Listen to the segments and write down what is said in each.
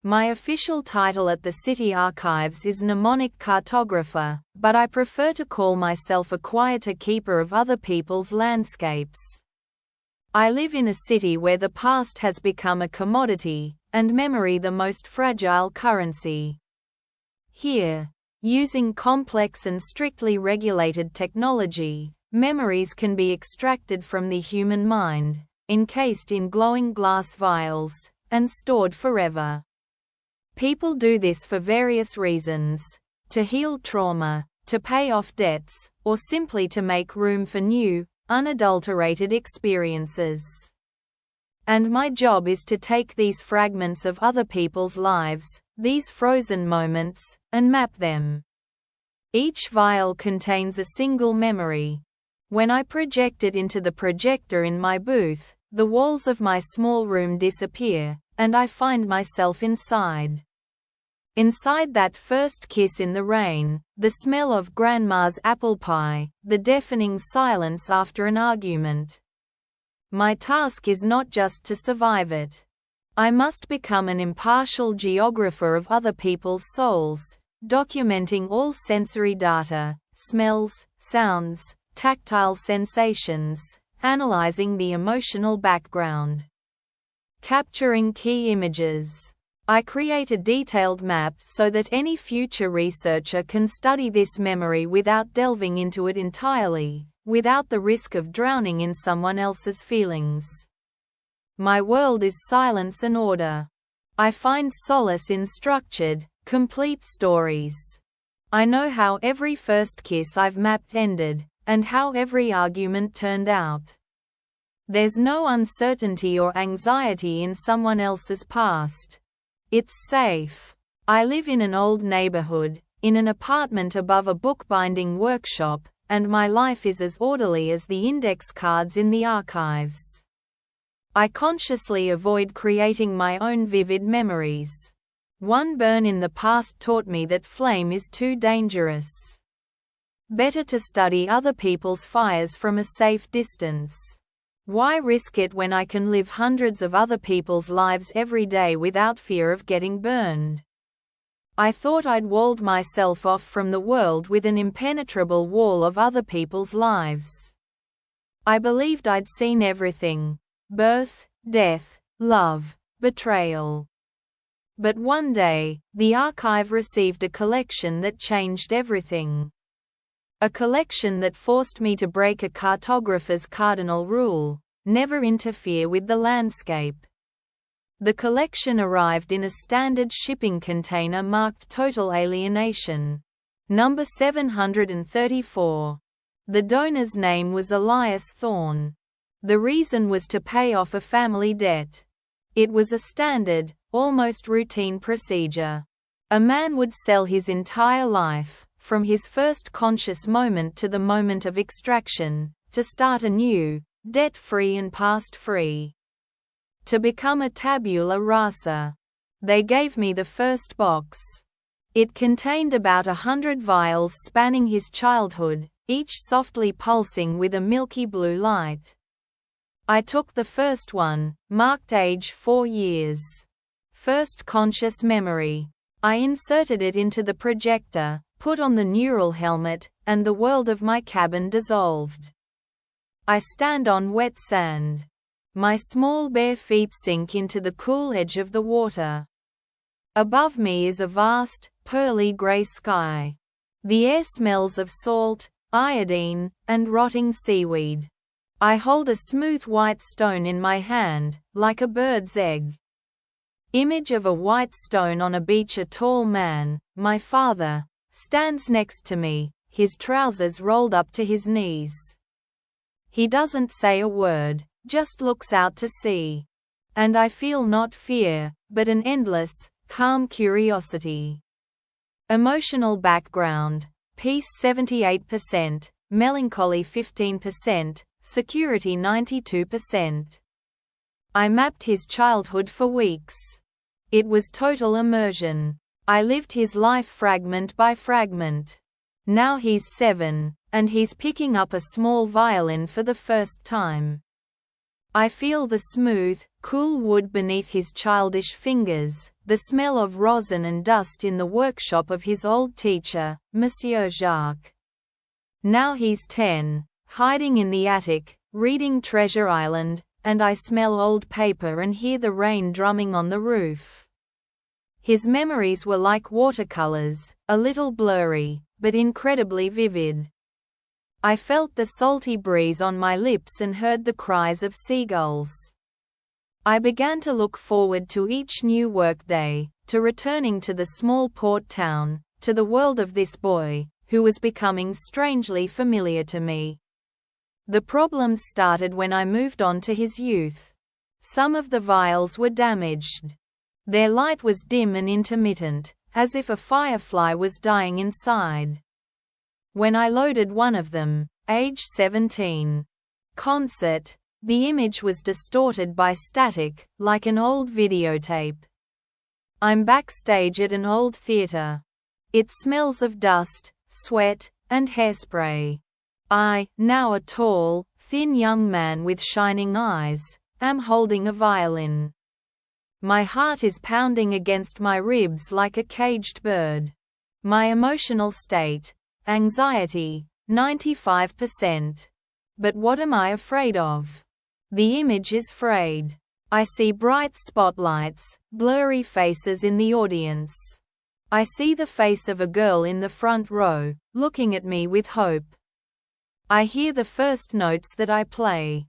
My official title at the City Archives is mnemonic cartographer, but I prefer to call myself a quieter keeper of other people's landscapes. I live in a city where the past has become a commodity, and memory the most fragile currency. Here, using complex and strictly regulated technology, memories can be extracted from the human mind, encased in glowing glass vials, and stored forever. People do this for various reasons: to heal trauma, to pay off debts, or simply to make room for new, unadulterated experiences. And my job is to take these fragments of other people's lives, these frozen moments, and map them. Each vial contains a single memory. When I project it into the projector in my booth, the walls of my small room disappear, and I find myself inside. Inside that first kiss in the rain, the smell of grandma's apple pie, the deafening silence after an argument. My task is not just to survive it. I must become an impartial geographer of other people's souls, documenting all sensory data, smells, sounds, tactile sensations, analyzing the emotional background, capturing key images. I create a detailed map so that any future researcher can study this memory without delving into it entirely, without the risk of drowning in someone else's feelings. My world is silence and order. I find solace in structured, complete stories. I know how every first kiss I've mapped ended, and how every argument turned out. There's no uncertainty or anxiety in someone else's past. It's safe. I live in an old neighborhood, in an apartment above a bookbinding workshop, and my life is as orderly as the index cards in the archives. I consciously avoid creating my own vivid memories. One burn in the past taught me that flame is too dangerous. Better to study other people's fires from a safe distance. Why risk it when I can live hundreds of other people's lives every day without fear of getting burned? I thought I'd walled myself off from the world with an impenetrable wall of other people's lives. I believed I'd seen everything: birth, death, love, betrayal. But one day, the archive received a collection that changed everything. A collection that forced me to break a cartographer's cardinal rule: never interfere with the landscape. The collection arrived in a standard shipping container marked Total Alienation. Number 734. The donor's name was Elias Thorne. The reason was to pay off a family debt. It was a standard, almost routine procedure. A man would sell his entire life, from his first conscious moment to the moment of extraction, to start anew, debt-free and past-free. To become a tabula rasa. They gave me the first box. It contained about 100 vials spanning his childhood, each softly pulsing with a milky blue light. I took the first one, marked age 4 years. First conscious memory. I inserted it into the projector, put on the neural helmet, and the world of my cabin dissolved. I stand on wet sand. My small bare feet sink into the cool edge of the water. Above me is a vast, pearly gray sky. The air smells of salt, iodine, and rotting seaweed. I hold a smooth white stone in my hand, like a bird's egg. Image of a white stone on a beach. A tall man, my father, stands next to me, his trousers rolled up to his knees. He doesn't say a word, just looks out to sea. And I feel not fear, but an endless, calm curiosity. Emotional background: peace 78%, melancholy 15%, security 92%. I mapped his childhood for weeks. It was total immersion. I lived his life fragment by fragment. Now he's 7, and he's picking up a small violin for the first time. I feel the smooth, cool wood beneath his childish fingers, the smell of rosin and dust in the workshop of his old teacher, Monsieur Jacques. Now he's 10, hiding in the attic, reading Treasure Island, and I smell old paper and hear the rain drumming on the roof. His memories were like watercolors, a little blurry, but incredibly vivid. I felt the salty breeze on my lips and heard the cries of seagulls. I began to look forward to each new workday, to returning to the small port town, to the world of this boy, who was becoming strangely familiar to me. The problems started when I moved on to his youth. Some of the vials were damaged. Their light was dim and intermittent, as if a firefly was dying inside. When I loaded one of them, age 17, concert, the image was distorted by static, like an old videotape. I'm backstage at an old theater. It smells of dust, sweat, and hairspray. I, now a tall, thin young man with shining eyes, am holding a violin. My heart is pounding against my ribs like a caged bird. My emotional state, anxiety, 95%. But what am I afraid of? The image is frayed. I see bright spotlights, blurry faces in the audience. I see the face of a girl in the front row, looking at me with hope. I hear the first notes that I play.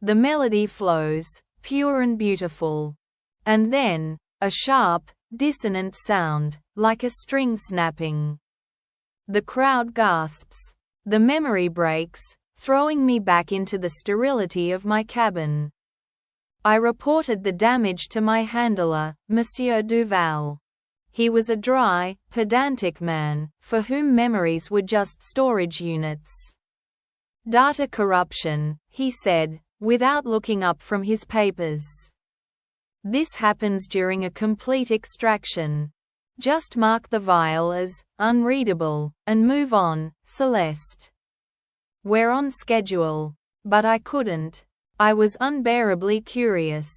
The melody flows, pure and beautiful. And then, a sharp, dissonant sound, like a string snapping. The crowd gasps. The memory breaks, throwing me back into the sterility of my cabin. I reported the damage to my handler, Monsieur Duval. He was a dry, pedantic man, for whom memories were just storage units. Data corruption, he said, without looking up from his papers. This happens during a complete extraction. Just mark the vial as unreadable, and move on, Celeste. We're on schedule. But I couldn't. I was unbearably curious.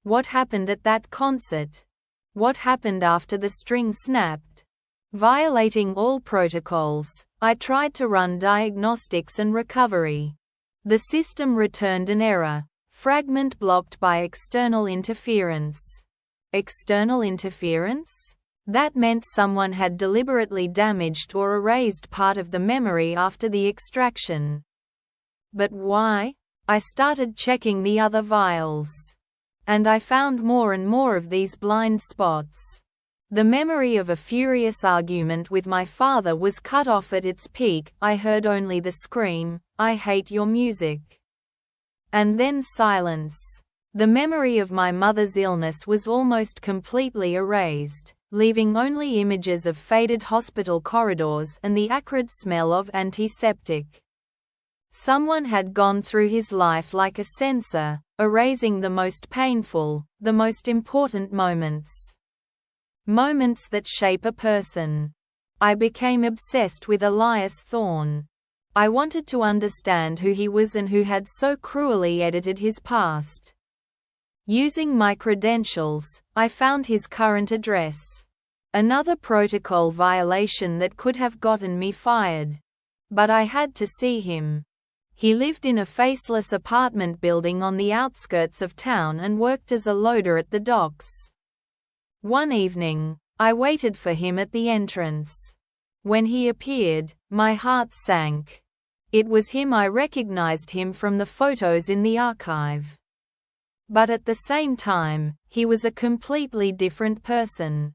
What happened at that concert? What happened after the string snapped? Violating all protocols, I tried to run diagnostics and recovery. The system returned an error. Fragment blocked by external interference. External interference? That meant someone had deliberately damaged or erased part of the memory after the extraction. But why? I started checking the other vials. And I found more and more of these blind spots. The memory of a furious argument with my father was cut off at its peak. I heard only the scream, "I hate your music." And then silence. The memory of my mother's illness was almost completely erased, leaving only images of faded hospital corridors and the acrid smell of antiseptic. Someone had gone through his life like a censor, erasing the most painful, the most important moments. Moments that shape a person. I became obsessed with Elias Thorne. I wanted to understand who he was and who had so cruelly edited his past. Using my credentials, I found his current address. Another protocol violation that could have gotten me fired. But I had to see him. He lived in a faceless apartment building on the outskirts of town and worked as a loader at the docks. One evening, I waited for him at the entrance. When he appeared, my heart sank. It was him. I recognized him from the photos in the archive. But at the same time, he was a completely different person.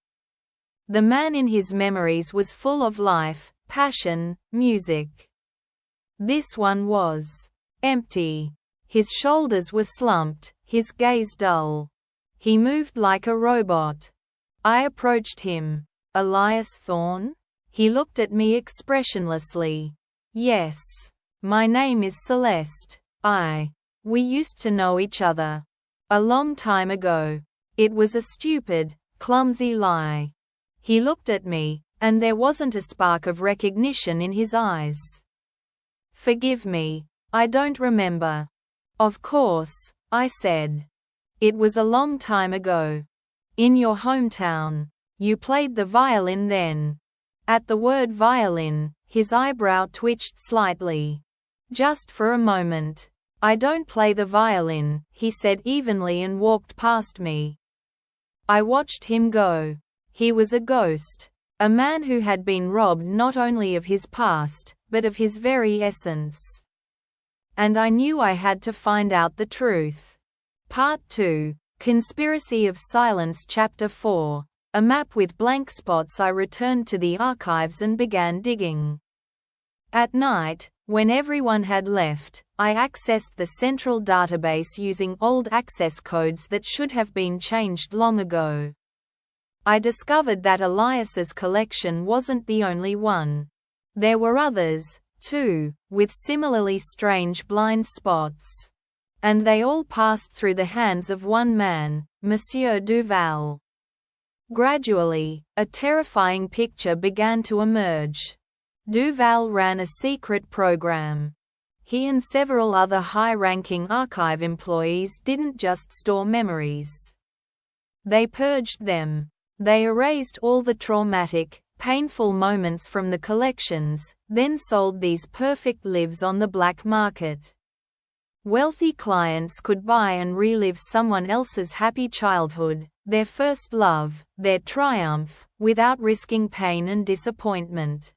The man in his memories was full of life, passion, music. This one was empty. His shoulders were slumped, his gaze dull. He moved like a robot. I approached him. "Elias Thorne?" He looked at me expressionlessly. "Yes. My name is Celeste. We used to know each other. A long time ago." It was a stupid, clumsy lie. He looked at me, and there wasn't a spark of recognition in his eyes. "Forgive me. I don't remember." "Of course, I said. It was a long time ago. In your hometown. You played the violin then. At the word violin, his eyebrow twitched slightly. Just for a moment. I don't play the violin, he said evenly and walked past me. I watched him go. He was a ghost. A man who had been robbed not only of his past, but of his very essence. And I knew I had to find out the truth. Part 2. Conspiracy of Silence Chapter 4. A map with blank spots. I returned to the archives and began digging. At night, when everyone had left, I accessed the central database using old access codes that should have been changed long ago. I discovered that Elias's collection wasn't the only one. There were others, too, with similarly strange blind spots. And they all passed through the hands of one man, Monsieur Duval. Gradually, a terrifying picture began to emerge. Duval ran a secret program. He and several other high-ranking archive employees didn't just store memories. They purged them. They erased all the traumatic, painful moments from the collections, then sold these perfect lives on the black market. Wealthy clients could buy and relive someone else's happy childhood, their first love, their triumph, without risking pain and disappointment.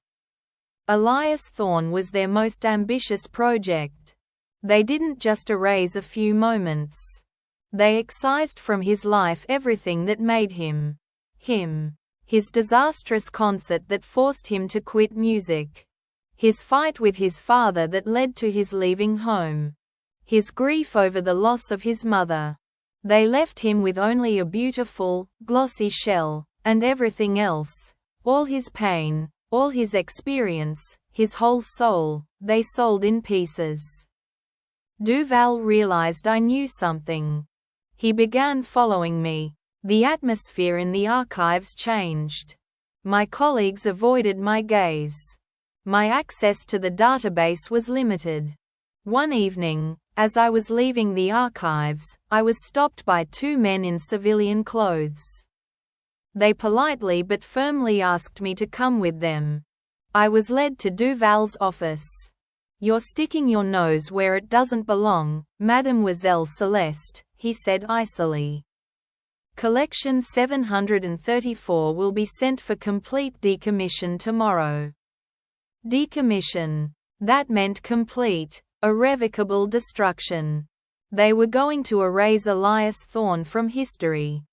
Elias Thorne was their most ambitious project. They didn't just erase a few moments. They excised from his life everything that made him. His disastrous concert that forced him to quit music. His fight with his father that led to his leaving home. His grief over the loss of his mother. They left him with only a beautiful, glossy shell, and everything else, all his pain, all his experience, his whole soul, they sold in pieces. Duval realized I knew something. He began following me. The atmosphere in the archives changed. My colleagues avoided my gaze. My access to the database was limited. One evening, as I was leaving the archives, I was stopped by two men in civilian clothes. They politely but firmly asked me to come with them. I was led to Duval's office. "You're sticking your nose where it doesn't belong, Mademoiselle Celeste," he said icily. "Collection 734 will be sent for complete decommission tomorrow." Decommission. That meant complete, irrevocable destruction. They were going to erase Elias Thorne from history.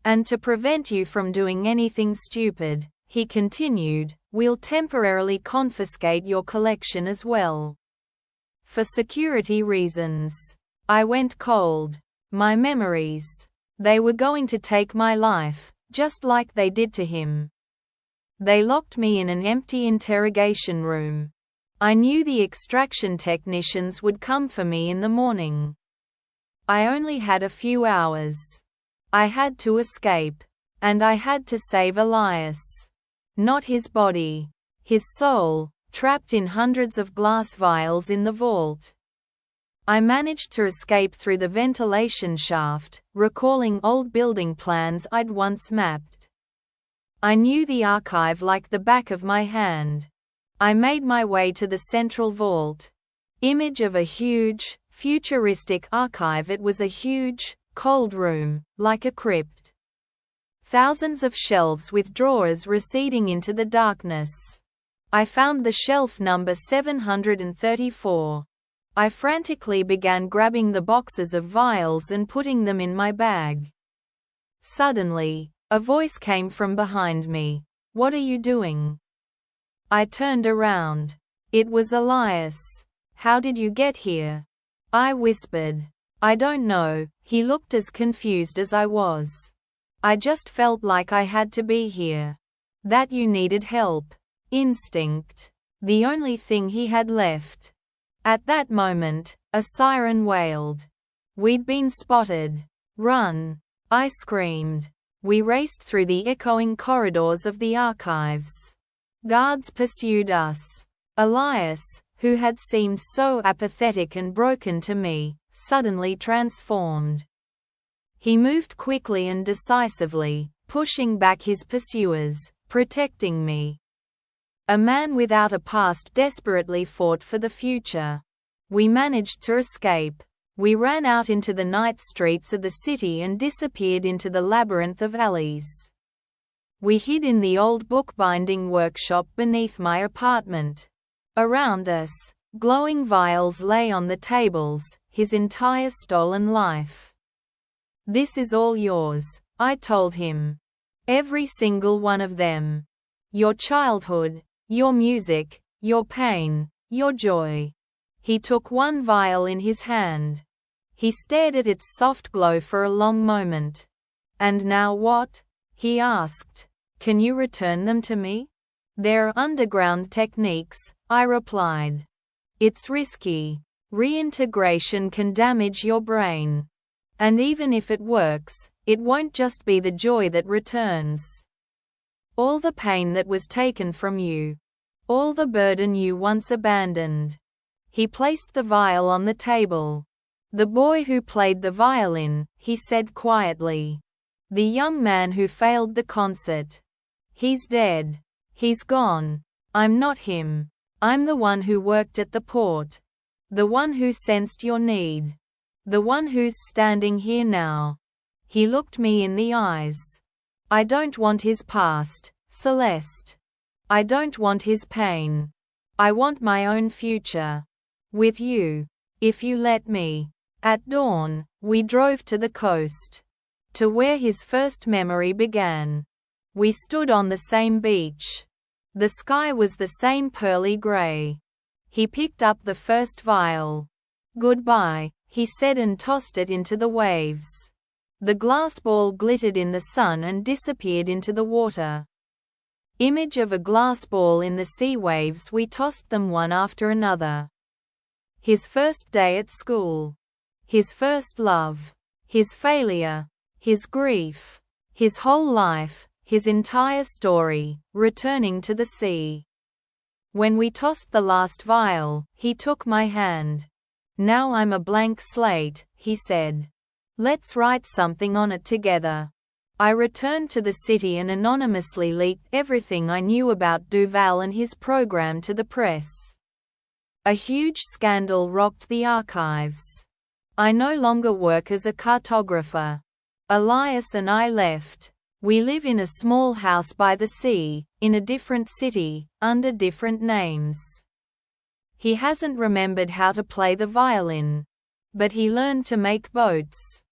"And to prevent you from doing anything stupid," he continued, "we'll temporarily confiscate your collection as well. For security reasons." I went cold. My memories. They were going to take my life, just like they did to him. They locked me in an empty interrogation room. I knew the extraction technicians would come for me in the morning. I only had a few hours. I had to escape. And I had to save Elias. Not his body. His soul, trapped in hundreds of glass vials in the vault. I managed to escape through the ventilation shaft, recalling old building plans I'd once mapped. I knew the archive like the back of my hand. I made my way to the central vault. Image of a huge, futuristic archive. It was a huge, cold room, like a crypt. Thousands of shelves with drawers receding into the darkness. I found the shelf number 734. I frantically began grabbing the boxes of vials and putting them in my bag. Suddenly, a voice came from behind me. "What are you doing?" I turned around. It was Elias. "How did you get here?" I whispered. "I don't know." He looked as confused as I was. "I just felt like I had to be here. That you needed help." Instinct. The only thing he had left. At that moment, a siren wailed. We'd been spotted. "Run!" I screamed. We raced through the echoing corridors of the archives. Guards pursued us. Elias, who had seemed so apathetic and broken to me, suddenly transformed. He moved quickly and decisively, pushing back his pursuers, protecting me. A man without a past desperately fought for the future. We managed to escape. We ran out into the night streets of the city and disappeared into the labyrinth of alleys. We hid in the old bookbinding workshop beneath my apartment. Around us, glowing vials lay on the tables, his entire stolen life. "This is all yours," I told him. "Every single one of them. Your childhood, your music, your pain, your joy." He took one vial in his hand. He stared at its soft glow for a long moment. "And now what?" he asked. "Can you return them to me?" "They're underground techniques," I replied. "It's risky. Reintegration can damage your brain. And even if it works, it won't just be the joy that returns. All the pain that was taken from you. All the burden you once abandoned." He placed the vial on the table. "The boy who played the violin," he said quietly. "The young man who failed the concert. He's dead. He's gone. I'm not him. I'm the one who worked at the port. The one who sensed your need. The one who's standing here now." He looked me in the eyes. "I don't want his past, Celeste. I don't want his pain. I want my own future. With you. If you let me." At dawn, we drove to the coast. To where his first memory began. We stood on the same beach. The sky was the same pearly gray. He picked up the first vial. "Goodbye," he said and tossed it into the waves. The glass ball glittered in the sun and disappeared into the water. Image of a glass ball in the sea waves, we tossed them one after another. His first day at school. His first love. His failure. His grief. His whole life, his entire story, returning to the sea. When we tossed the last vial, he took my hand. "Now I'm a blank slate," he said. "Let's write something on it together." I returned to the city and anonymously leaked everything I knew about Duval and his program to the press. A huge scandal rocked the archives. I no longer work as a cartographer. Elias and I left. We live in a small house by the sea, in a different city, under different names. He hasn't remembered how to play the violin. But he learned to make boats.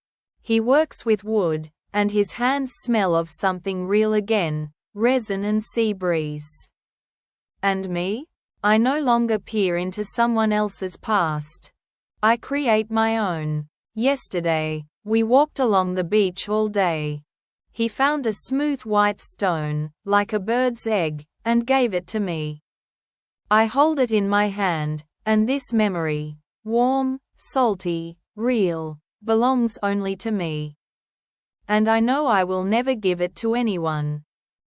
He works with wood, and his hands smell of something real again, resin and sea breeze. And me? I no longer peer into someone else's past. I create my own. Yesterday, we walked along the beach all day. He found a smooth white stone, like a bird's egg, and gave it to me. I hold it in my hand, and this memory, warm, salty, real, belongs only to me. And I know I will never give it to anyone.